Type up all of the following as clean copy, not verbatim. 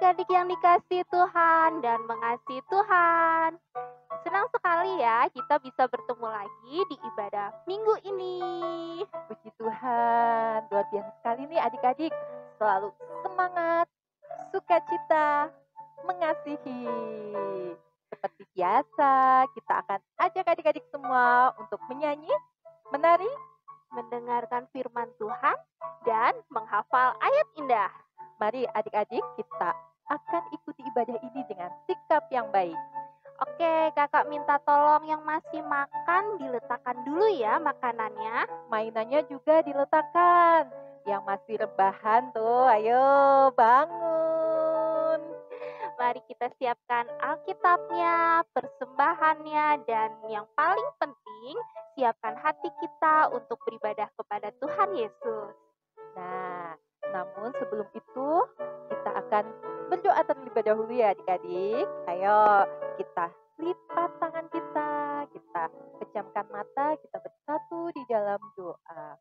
adik-adik yang dikasihi Tuhan dan mengasihi Tuhan. Senang sekali ya kita bisa bertemu lagi di ibadah minggu ini. Puji Tuhan, luar biasa sekali nih adik-adik. Selalu semangat, sukacita, mengasihi. Seperti biasa, kita akan ajak adik-adik semua untuk menyanyi, menari, mendengarkan firman Tuhan, dan menghafal ayat indah. Mari adik-adik kita akan ikuti ibadah ini dengan sikap yang baik. Oke, kakak minta tolong yang masih makan diletakkan dulu ya makanannya. Mainannya juga diletakkan. Yang masih rebahan tuh, ayo bangun. Mari kita siapkan Alkitabnya, persembahannya, dan yang paling penting, siapkan hati kita untuk beribadah kepada Tuhan Yesus. Nah, namun sebelum itu, kita akan berdoa terlebih dahulu ya adik-adik. Ayo, kita lipat tangan kita pejamkan mata, kita bersatu di dalam doa.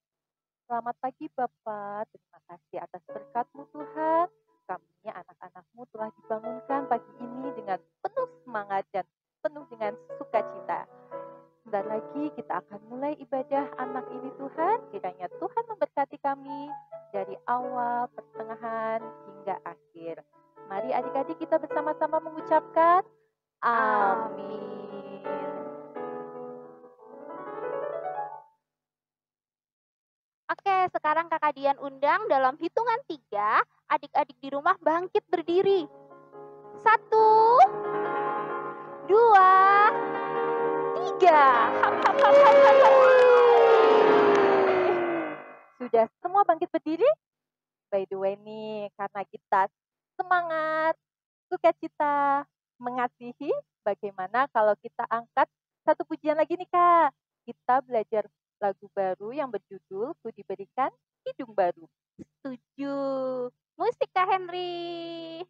Selamat pagi Bapak, terima kasih atas berkat-Mu Tuhan. Kami anak-anak-Mu telah dibangunkan pagi ini dengan penuh semangat dan penuh dengan sukacita. Sebentar lagi kita akan mulai ibadah anak ini Tuhan. Kiranya Tuhan memberkati kami dari awal, pertengahan, hingga akhir. Mari adik-adik kita bersama-sama mengucapkan amin. Oke, sekarang kakak Dian undang dalam hitungan 3, adik-adik di rumah bangkit berdiri. 1, 2, 3. Hap, hap, hap, hap, hap, hap. Sudah semua bangkit berdiri? By the way nih, karena kita semangat, sukacita, mengasihi, bagaimana kalau kita angkat satu pujian lagi nih Kak? Kita belajar lagu baru yang berjudul Ku Diberikan Hidung Baru. Setuju. Musik Kak Henry.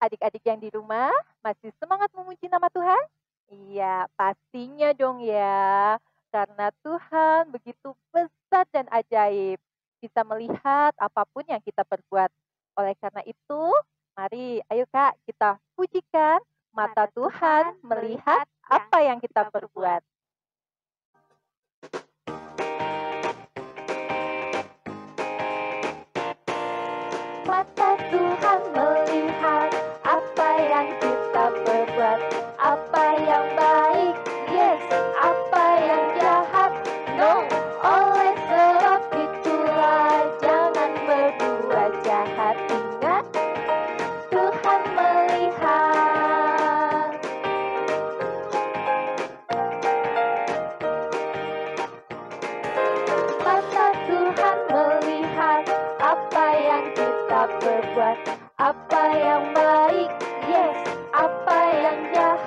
Adik-adik yang di rumah masih semangat memuji nama Tuhan? Iya, pastinya dong ya. Karena Tuhan begitu besar dan ajaib. Bisa melihat apapun yang kita perbuat. Oleh karena itu, mari ayo Kak, kita pujikan mata Tuhan melihat apa yang kita perbuat. Mata Tuhan melihat apa yang kita perbuat, apa yang baik, yes, apa yang jahat, no. Oleh sebab itulah jangan berbuat jahat. Ingat, Tuhan melihat. Mata Tuhan melihat apa yang kita perbuat, apa yang baik, yes, apa yang jahat.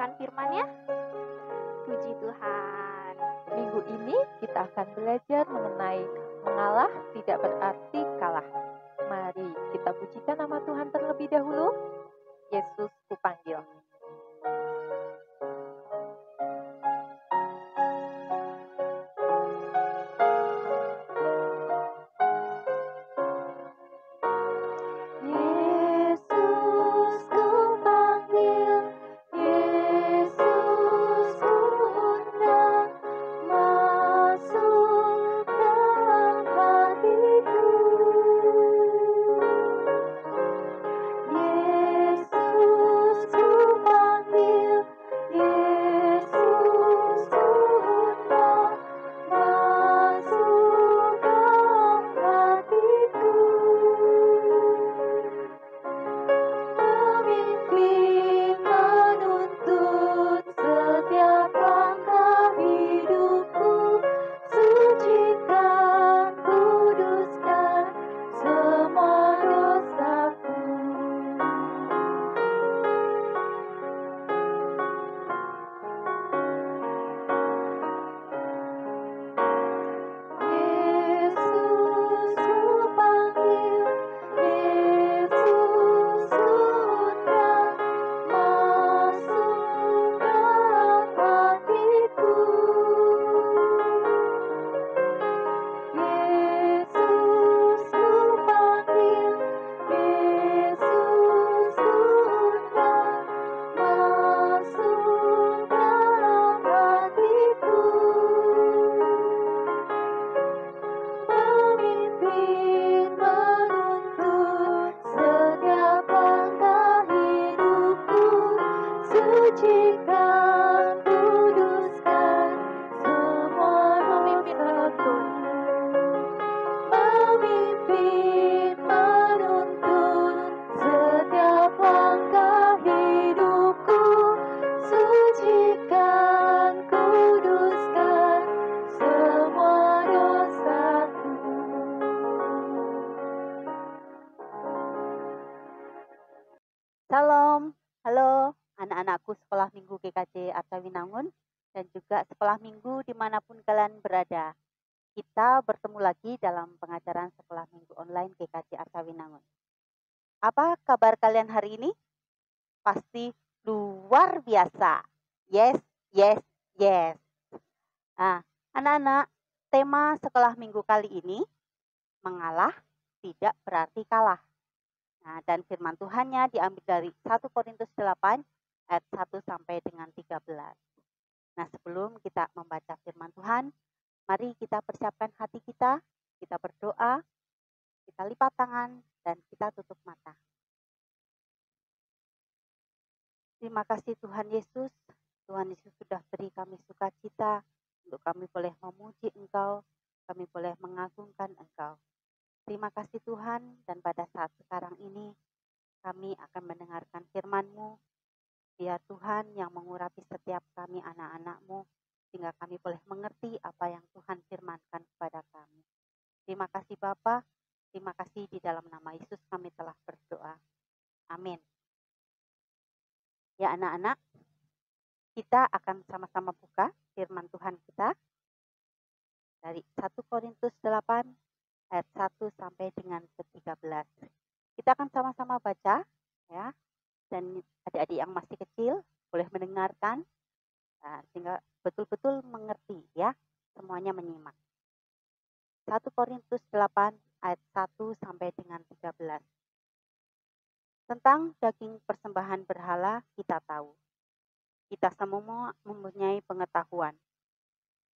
akan firman-Nya? Puji Tuhan. Minggu ini kita akan belajar mengenai mengalah tidak berarti kalah. Mari kita pujikan nama Tuhan terlebih dahulu. Yesus kupanggil. Salam, halo anak-anakku sekolah minggu GKJ Artawinangun dan juga sekolah minggu dimanapun kalian berada. Kita bertemu lagi dalam pengajaran sekolah minggu online GKJ Artawinangun. Apa kabar kalian hari ini? Pasti luar biasa. Yes, yes, yes. Nah, anak-anak, tema sekolah minggu kali ini, mengalah tidak berarti kalah. Nah, dan firman Tuhannya diambil dari 1 Korintus 8 ayat 1 sampai dengan 13. Nah, sebelum kita membaca firman Tuhan, mari kita persiapkan hati kita berdoa, kita lipat tangan, dan kita tutup mata. Terima kasih Tuhan Yesus. Tuhan Yesus sudah beri kami sukacita untuk kami boleh memuji Engkau, kami boleh mengagungkan Engkau. Terima kasih Tuhan, dan pada saat sekarang ini kami akan mendengarkan firman-Mu. Biar Tuhan yang mengurapi setiap kami anak-anak-Mu, sehingga kami boleh mengerti apa yang Tuhan firmankan kepada kami. Terima kasih Bapa, terima kasih di dalam nama Yesus kami telah berdoa. Amin. Ya anak-anak, kita akan sama-sama buka firman Tuhan kita dari 1 Korintus 8 ayat 1 sampai dengan ke-13. Kita akan sama-sama baca ya. Dan adik-adik yang masih kecil boleh mendengarkan sehingga betul-betul mengerti ya. Semuanya menyimak. 1 Korintus 8 ayat 1 sampai dengan 13. Tentang daging persembahan berhala kita tahu. Kita semua mempunyai pengetahuan.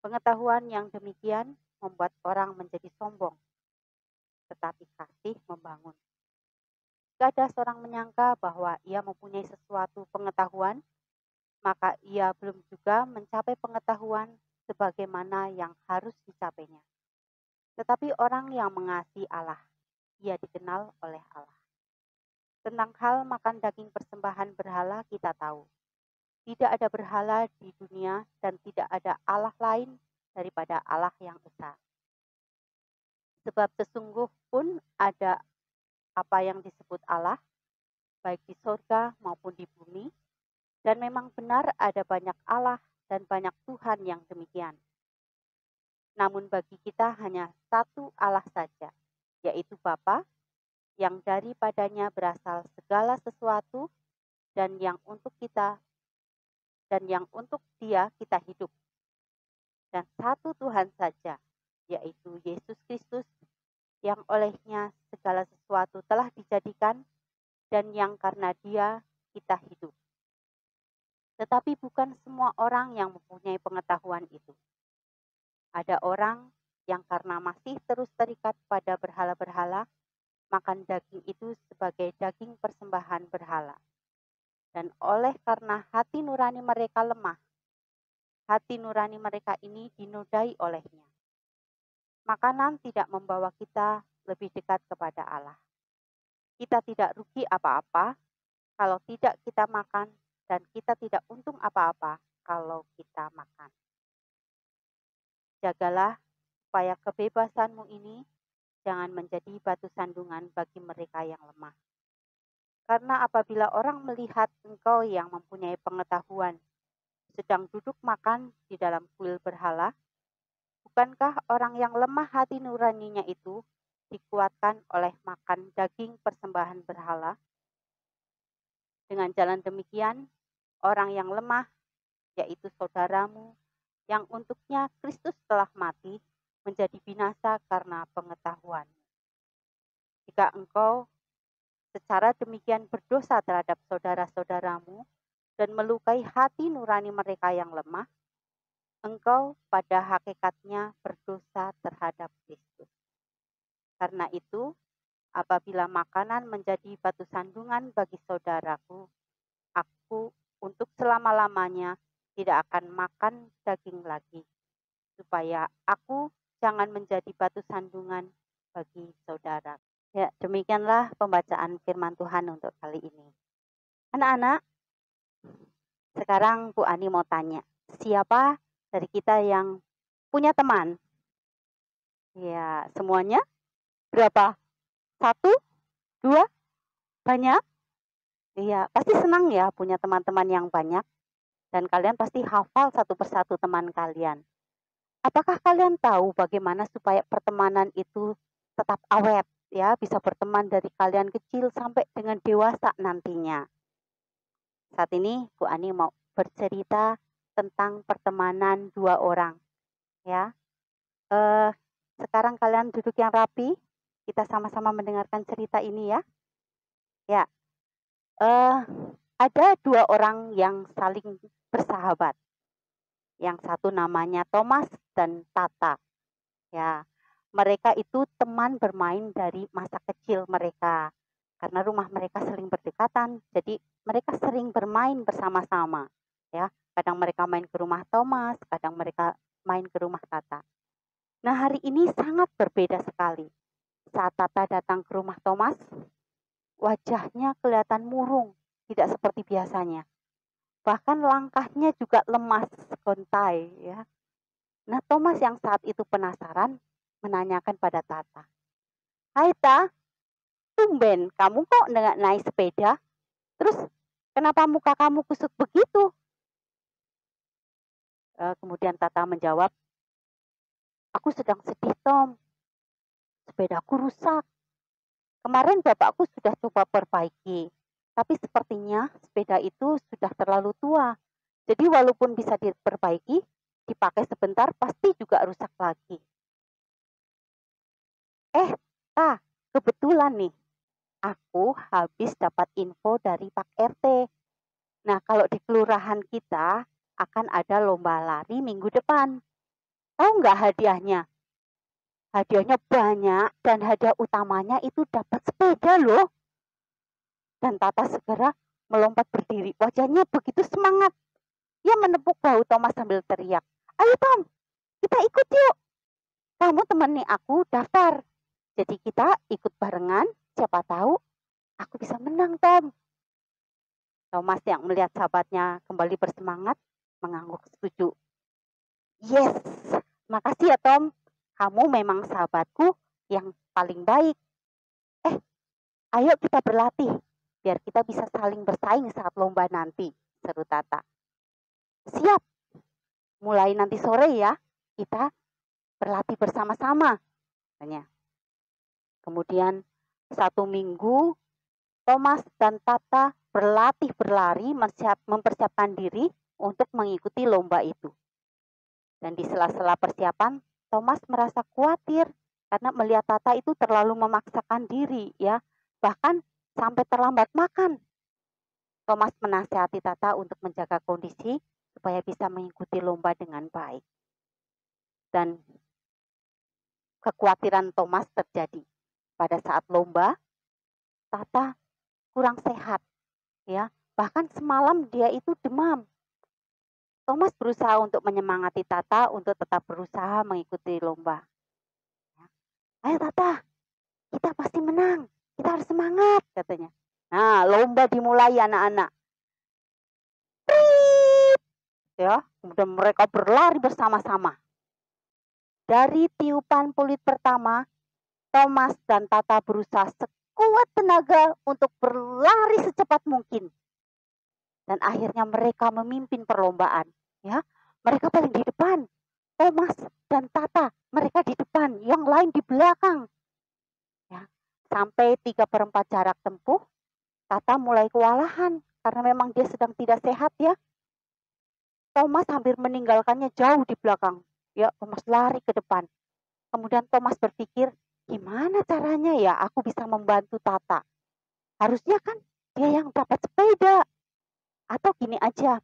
Pengetahuan yang demikian membuat orang menjadi sombong. Tetapi kasih membangun. Jika ada seorang menyangka bahwa ia mempunyai sesuatu pengetahuan, maka ia belum juga mencapai pengetahuan sebagaimana yang harus dicapainya. Tetapi orang yang mengasihi Allah, ia dikenal oleh Allah. Tentang hal makan daging persembahan berhala kita tahu. Tidak ada berhala di dunia dan tidak ada Allah lain daripada Allah yang esa. Sebab sesungguh pun ada apa yang disebut Allah, baik di surga maupun di bumi, Dan memang benar ada banyak Allah dan banyak Tuhan yang demikian. Namun bagi kita hanya satu Allah saja, yaitu Bapa, yang daripadanya berasal segala sesuatu dan yang untuk Dia kita hidup. Dan satu Tuhan saja, yaitu Yesus Kristus, yang olehnya segala sesuatu telah dijadikan dan yang karena Dia kita hidup. Tetapi bukan semua orang yang mempunyai pengetahuan itu. Ada orang yang karena masih terus terikat pada berhala-berhala, makan daging itu sebagai daging persembahan berhala. Dan oleh karena hati nurani mereka lemah, hati nurani mereka ini dinodai olehnya. Makanan tidak membawa kita lebih dekat kepada Allah. Kita tidak rugi apa-apa kalau tidak kita makan, dan kita tidak untung apa-apa kalau kita makan. Jagalah supaya kebebasanmu ini jangan menjadi batu sandungan bagi mereka yang lemah. Karena apabila orang melihat engkau yang mempunyai pengetahuan sedang duduk makan di dalam kuil berhala, bukankah orang yang lemah hati nuraninya itu dikuatkan oleh makan daging persembahan berhala? Dengan jalan demikian, orang yang lemah, yaitu saudaramu, yang untuknya Kristus telah mati, menjadi binasa karena pengetahuan. Jika engkau secara demikian berdosa terhadap saudara-saudaramu dan melukai hati nurani mereka yang lemah, engkau pada hakikatnya berdosa terhadap Kristus. Karena itu, apabila makanan menjadi batu sandungan bagi saudaraku, aku untuk selama-lamanya tidak akan makan daging lagi, supaya aku jangan menjadi batu sandungan bagi saudara. Ya, demikianlah pembacaan firman Tuhan untuk kali ini. Anak-anak, sekarang Bu Ani mau tanya, siapa dari kita yang punya teman? Ya, semuanya? Berapa? 1, 2, banyak? Iya, pasti senang ya punya teman-teman yang banyak. Dan kalian pasti hafal satu persatu teman kalian. Apakah kalian tahu bagaimana supaya pertemanan itu tetap awet? Ya, bisa berteman dari kalian kecil sampai dengan dewasa nantinya. Saat ini Bu Ani mau bercerita tentang pertemanan 2 orang. Ya, sekarang kalian duduk yang rapi. Kita sama-sama mendengarkan cerita ini ya. Ya, ada 2 orang yang saling bersahabat. Yang satu namanya Thomas dan Tata. Ya, mereka itu teman bermain dari masa kecil mereka. Karena rumah mereka saling berdekatan, jadi mereka sering bermain bersama-sama. Ya, kadang mereka main ke rumah Thomas, kadang mereka main ke rumah Tata. Nah, hari ini sangat berbeda sekali. Saat Tata datang ke rumah Thomas, wajahnya kelihatan murung, tidak seperti biasanya. Bahkan langkahnya juga lemas, gontai ya. Nah, Thomas yang saat itu penasaran menanyakan pada Tata, "Hai Ta, tumben kamu kok nggak naik sepeda? Terus kenapa muka kamu kusut begitu?" Kemudian Tata menjawab, "Aku sedang sedih, Tom. Sepedaku rusak. Kemarin bapakku sudah coba perbaiki, tapi sepertinya sepeda itu sudah terlalu tua. Jadi walaupun bisa diperbaiki, dipakai sebentar pasti juga rusak lagi." Kebetulan nih, aku habis dapat info dari Pak RT. Nah, kalau di kelurahan kita akan ada lomba lari minggu depan. Tahu nggak hadiahnya? Hadiahnya banyak dan hadiah utamanya itu dapat sepeda loh. Dan Tata segera melompat berdiri. Wajahnya begitu semangat. Ia menepuk bahu Thomas sambil teriak, "Ayo Tom, kita ikut yuk. Kamu temani aku daftar. Jadi kita ikut barengan, siapa tahu aku bisa menang, Tom." Thomas yang melihat sahabatnya kembali bersemangat, mengangguk setuju. "Yes, makasih ya Tom. Kamu memang sahabatku yang paling baik. Ayo kita berlatih, biar kita bisa saling bersaing saat lomba nanti. seru Tata. Siap, mulai nanti sore ya, kita berlatih bersama-sama. Kemudian 1 minggu, Thomas dan Tata berlatih berlari, mempersiapkan diri untuk mengikuti lomba itu. Dan di sela-sela persiapan, Thomas merasa khawatir karena melihat Tata itu terlalu memaksakan diri, ya, bahkan sampai terlambat makan. Thomas menasihati Tata untuk menjaga kondisi supaya bisa mengikuti lomba dengan baik. Dan kekhawatiran Thomas terjadi pada saat lomba. Tata kurang sehat, ya. Bahkan semalam dia itu demam. Thomas berusaha untuk menyemangati Tata untuk tetap berusaha mengikuti lomba. Ayo Tata, kita pasti menang. Kita harus semangat, katanya. Nah, lomba dimulai anak-anak. Ya, kemudian mereka berlari bersama-sama. Dari tiupan peluit pertama, Thomas dan Tata berusaha sekuat tenaga untuk berlari secepat mungkin. Dan akhirnya mereka memimpin perlombaan. Ya, mereka paling di depan. Thomas dan Tata, mereka di depan, yang lain di belakang. Ya, sampai 3/4 jarak tempuh, Tata mulai kewalahan karena memang dia sedang tidak sehat, ya. Thomas hampir meninggalkannya jauh di belakang. Ya, Thomas lari ke depan. Kemudian Thomas berpikir, gimana caranya ya aku bisa membantu Tata? Harusnya kan dia yang dapat sepeda. Atau gini aja,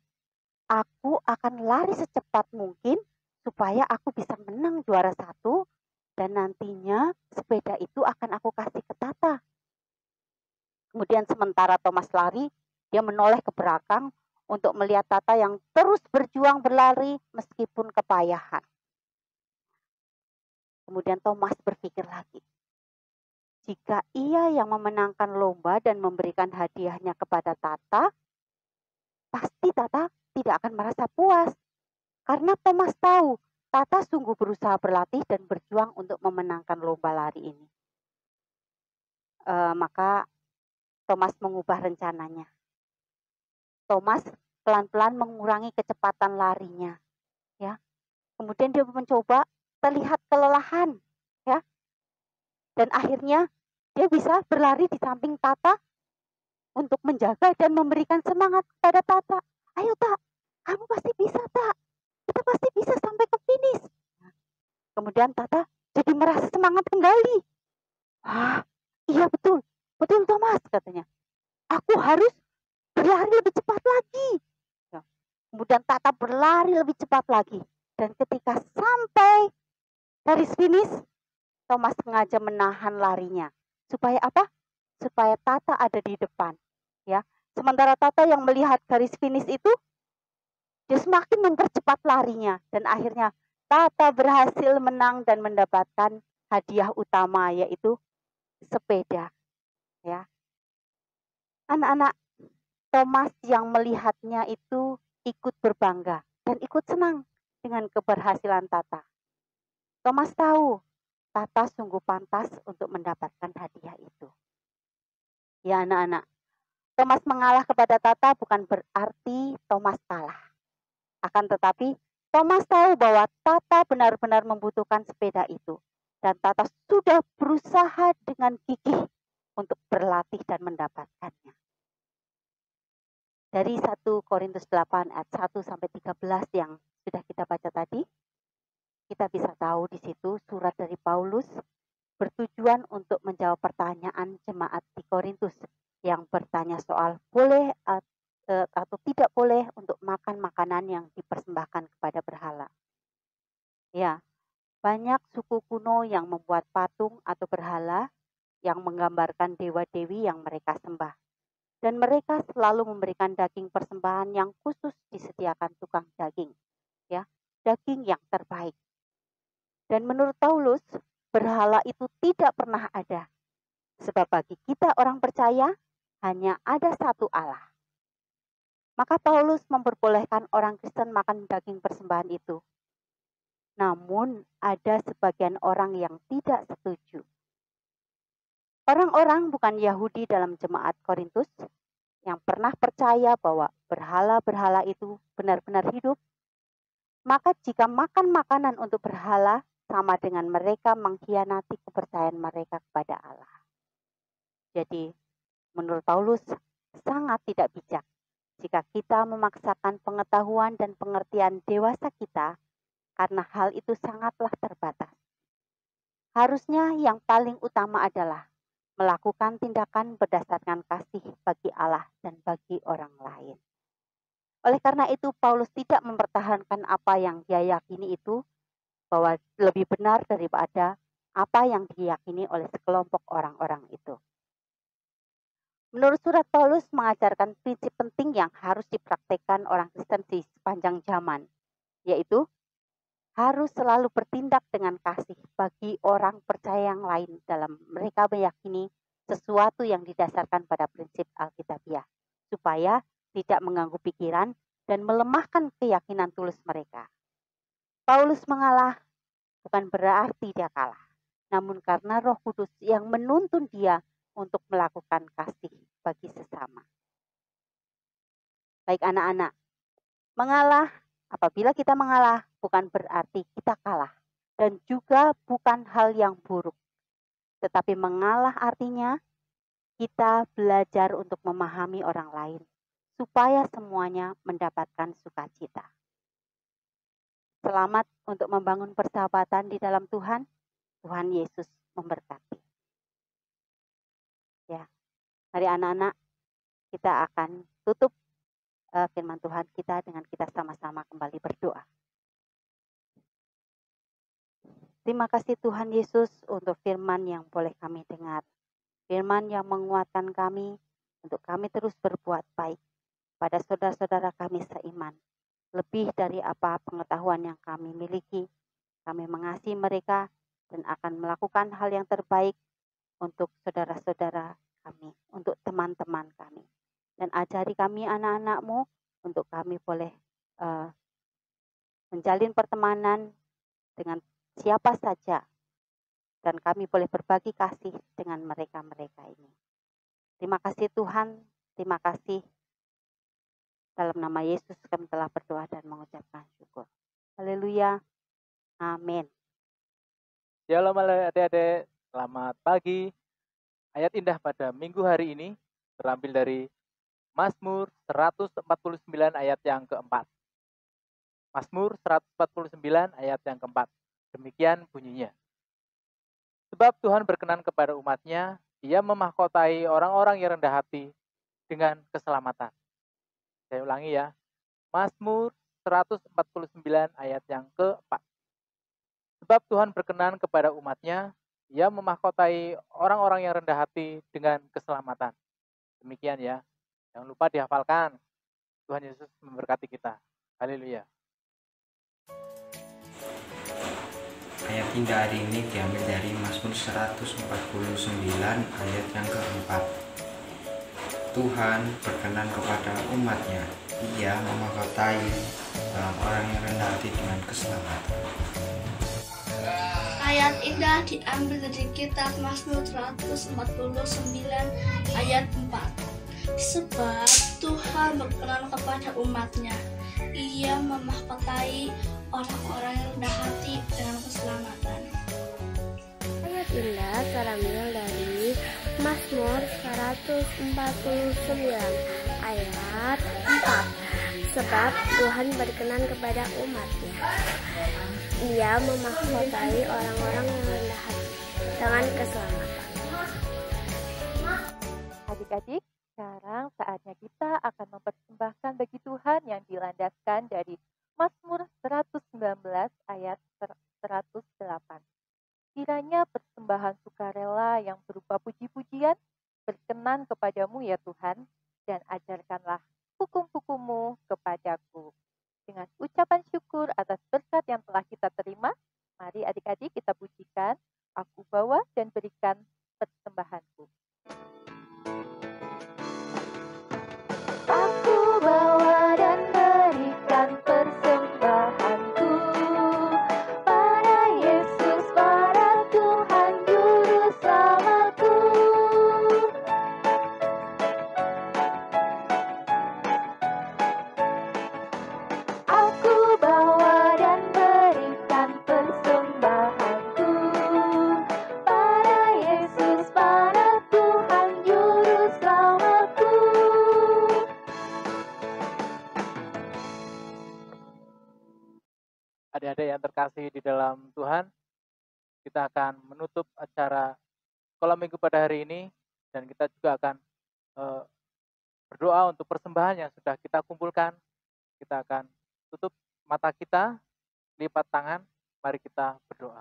aku akan lari secepat mungkin supaya aku bisa menang juara 1 dan nantinya sepeda itu akan aku kasih ke Tata. Kemudian sementara Thomas lari, dia menoleh ke belakang untuk melihat Tata yang terus berjuang berlari meskipun kepayahan. Kemudian Thomas berpikir lagi, jika ia yang memenangkan lomba dan memberikan hadiahnya kepada Tata, pasti Tata tidak akan merasa puas. Karena Thomas tahu Tata sungguh berusaha berlatih dan berjuang untuk memenangkan lomba lari ini. Maka Thomas mengubah rencananya. Thomas pelan-pelan mengurangi kecepatan larinya, ya. Kemudian dia mencoba terlihat kelelahan, ya. Dan akhirnya dia bisa berlari di samping Tata untuk menjaga dan memberikan semangat kepada Tata. Ayo Tak, kamu pasti bisa Tak. Kita pasti bisa sampai ke finish. Kemudian Tata jadi merasa semangat kembali. Ah, iya betul, betul Thomas, katanya. Aku harus berlari lebih cepat lagi. Ya. Kemudian Tata berlari lebih cepat lagi. Dan ketika sampai garis finish, Thomas sengaja menahan larinya. Supaya apa? Supaya Tata ada di depan. Ya. Sementara Tata yang melihat garis finish itu, dia semakin mempercepat larinya. Dan akhirnya Tata berhasil menang dan mendapatkan hadiah utama, yaitu sepeda. Ya. Anak-anak, Thomas yang melihatnya itu ikut berbangga dan ikut senang dengan keberhasilan Tata. Thomas tahu Tata sungguh pantas untuk mendapatkan hadiah itu. Ya anak-anak, Thomas mengalah kepada Tata bukan berarti Thomas kalah. Akan tetapi Thomas tahu bahwa Tata benar-benar membutuhkan sepeda itu. Dan Tata sudah berusaha dengan gigih untuk berlatih dan mendapatkannya. Dari 1 Korintus 8 ayat 1 sampai 13 yang sudah kita baca tadi, kita bisa tahu di situ surat dari Paulus bertujuan untuk menjawab pertanyaan jemaat di Korintus yang bertanya soal boleh atau tidak boleh untuk makan makanan yang dipersembahkan kepada berhala. Ya, banyak suku kuno yang membuat patung atau berhala yang menggambarkan dewa-dewi yang mereka sembah. Dan mereka selalu memberikan daging persembahan yang khusus disediakan tukang daging. Ya, daging yang terbaik. Dan menurut Paulus, berhala itu tidak pernah ada. Sebab bagi kita orang percaya, hanya ada satu Allah. Maka Paulus memperbolehkan orang Kristen makan daging persembahan itu. Namun ada sebagian orang yang tidak setuju. Orang-orang bukan Yahudi dalam jemaat Korintus yang pernah percaya bahwa berhala-berhala itu benar-benar hidup, maka jika makan makanan untuk berhala sama dengan mereka mengkhianati kepercayaan mereka kepada Allah. Jadi, menurut Paulus, sangat tidak bijak jika kita memaksakan pengetahuan dan pengertian dewasa kita karena hal itu sangatlah terbatas. Harusnya yang paling utama adalah melakukan tindakan berdasarkan kasih bagi Allah dan bagi orang lain. Oleh karena itu, Paulus tidak mempertahankan apa yang dia yakini itu, bahwa lebih benar daripada apa yang diyakini oleh sekelompok orang-orang itu. Menurut surat Paulus mengajarkan prinsip penting yang harus dipraktekkan orang Kristen di sepanjang zaman, yaitu harus selalu bertindak dengan kasih bagi orang percaya yang lain dalam mereka meyakini sesuatu yang didasarkan pada prinsip Alkitabiah, supaya tidak mengganggu pikiran dan melemahkan keyakinan tulus mereka. Paulus mengalah bukan berarti dia kalah, namun karena Roh Kudus yang menuntun dia untuk melakukan kasih bagi sesama. Baik anak-anak, apabila kita mengalah bukan berarti kita kalah dan juga bukan hal yang buruk. Tetapi mengalah artinya kita belajar untuk memahami orang lain supaya semuanya mendapatkan sukacita. Selamat untuk membangun persahabatan di dalam Tuhan. Tuhan Yesus memberkati. Ya, mari anak-anak, kita akan tutup firman Tuhan kita dengan kita sama-sama kembali berdoa. Terima kasih Tuhan Yesus untuk firman yang boleh kami dengar. Firman yang menguatkan kami untuk kami terus berbuat baik pada saudara-saudara kami seiman. Lebih dari apa pengetahuan yang kami miliki, kami mengasihi mereka dan akan melakukan hal yang terbaik untuk saudara-saudara kami, untuk teman-teman kami. Dan ajari kami anak-anak-Mu untuk kami boleh menjalin pertemanan dengan siapa saja. Dan kami boleh berbagi kasih dengan mereka-mereka ini. Terima kasih Tuhan, terima kasih. Dalam nama Yesus kami telah berdoa dan mengucapkan syukur. Haleluya. Amin. Shalom adik-adik, selamat pagi. Ayat indah pada minggu hari ini terambil dari Mazmur 149 ayat yang keempat. Mazmur 149 ayat yang keempat. Demikian bunyinya. Sebab Tuhan berkenan kepada umat-Nya, Ia memahkotai orang-orang yang rendah hati dengan keselamatan. Saya ulangi ya. Mazmur 149 ayat yang keempat. Sebab Tuhan berkenan kepada umat-Nya, Ia memahkotai orang-orang yang rendah hati dengan keselamatan. Demikian ya. Jangan lupa dihafalkan. Tuhan Yesus memberkati kita. Haleluya. Ayat indah hari ini diambil dari Mazmur 149 ayat yang keempat. Tuhan berkenan kepada umat-Nya, Ia memahkotai orang-orang yang rendah hati dengan keselamatan. Ayat indah diambil dari kitab Mazmur 149 ayat 4. Sebab Tuhan berkenan kepada umat-Nya, Ia memahkotai orang-orang yang rendah hati dengan keselamatan. Ayat indah terambil dari Mazmur 149 ayat 4. Sebab Tuhan berkenan kepada umat-Nya, Ia memahkotai orang-orang yang rendah hati dengan keselamatan. Adik-adik, sekarang saatnya kita akan mempersembahkan bagi Tuhan yang dilandaskan dari Mazmur 119 ayat 108. Kiranya persembahan sukarela yang berupa puji-pujian berkenan kepadamu ya Tuhan, dan ajarkanlah hukum-hukum-Mu kepadaku. Dengan ucapan syukur atas berkat yang telah kita terima, mari adik-adik kita pujikan, aku bawa dan berikan persembahanku. Aku bawa dan berikan persembahanku pada Yesus, pada Tuhan Juru Selamatku. Adik-adik yang terkasih di dalam Tuhan, kita akan menutup acara sekolah minggu pada hari ini, dan kita juga akan berdoa untuk persembahan yang sudah kita kumpulkan. Kita akan tutup mata kita, lipat tangan, mari kita berdoa.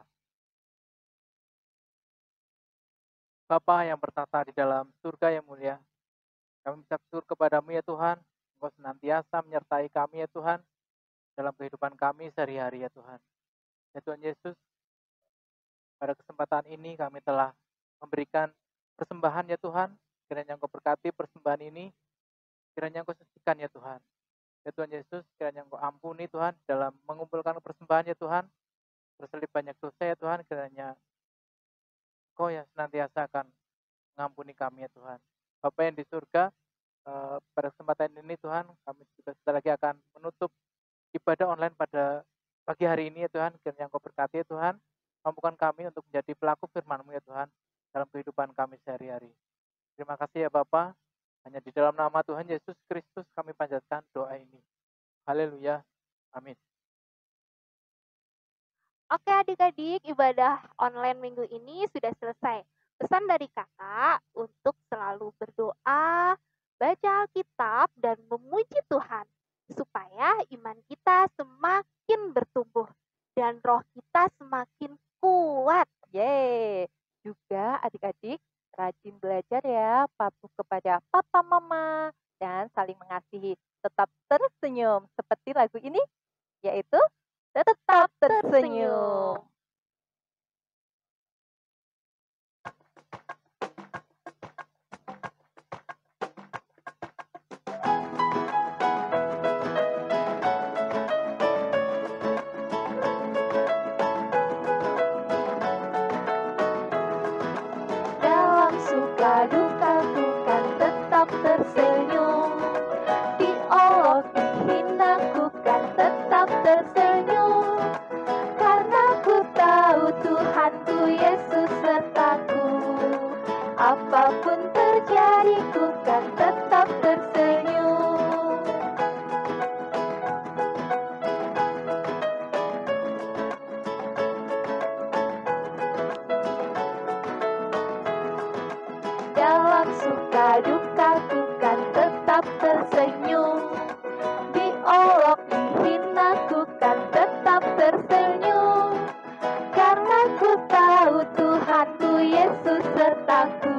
Bapa yang bertata di dalam surga yang mulia, kami mengucap syukur kepadamu ya Tuhan, Engkau senantiasa menyertai kami ya Tuhan, dalam kehidupan kami sehari-hari ya Tuhan. Ya Tuhan Yesus, pada kesempatan ini kami telah memberikan persembahan ya Tuhan, kiranya Engkau berkati persembahan ini, kiranya Engkau sucikan ya Tuhan. Ya Tuhan Yesus, kiranya Engkau ampuni Tuhan dalam mengumpulkan persembahan ya Tuhan, terselip banyak dosa ya Tuhan, kiranya Engkau yang senantiasa akan mengampuni kami ya Tuhan. Bapa yang di surga, pada kesempatan ini Tuhan, kami juga sebentar lagi akan menutup ibadah online pada pagi hari ini ya Tuhan, kiranya Engkau berkati ya Tuhan, mampukan kami untuk menjadi pelaku firman-Mu ya Tuhan, dalam kehidupan kami sehari-hari. Terima kasih ya Bapa, hanya di dalam nama Tuhan Yesus Kristus kami panjatkan doa ini. Haleluya, amin. Oke adik-adik, ibadah online minggu ini sudah selesai. Pesan dari kakak untuk selalu berdoa, baca Alkitab, dan memuji Tuhan, supaya iman kita semakin bertumbuh, dan roh kita semakin kuat. Yeay. Juga adik-adik rajin belajar ya, patuh kepada papa mama, dan saling mengasihi. Tetap tersenyum, seperti lagu ini, yaitu Tetap Tersenyum. Dalam suka duka ku kan tetap tersenyum, diolok dihina ku kan tetap tersenyum, karena ku tahu Tuhanku Yesus sertaku. Apapun terjadi ku kan tetap tersenyum. Dalam suka duka ku kan tetap tersenyum, diolok dihina ku kan tetap tersenyum, karena ku tahu Tuhanku Yesus sertaku.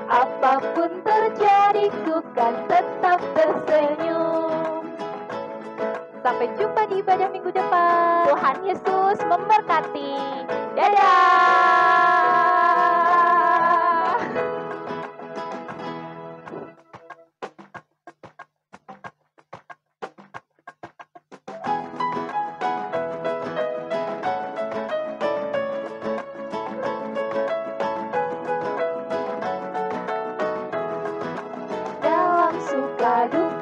Apapun terjadi ku kan tetap tersenyum. Sampai jumpa di ibadah minggu depan. Tuhan Yesus memberkati. Dadah! Dalam suka duka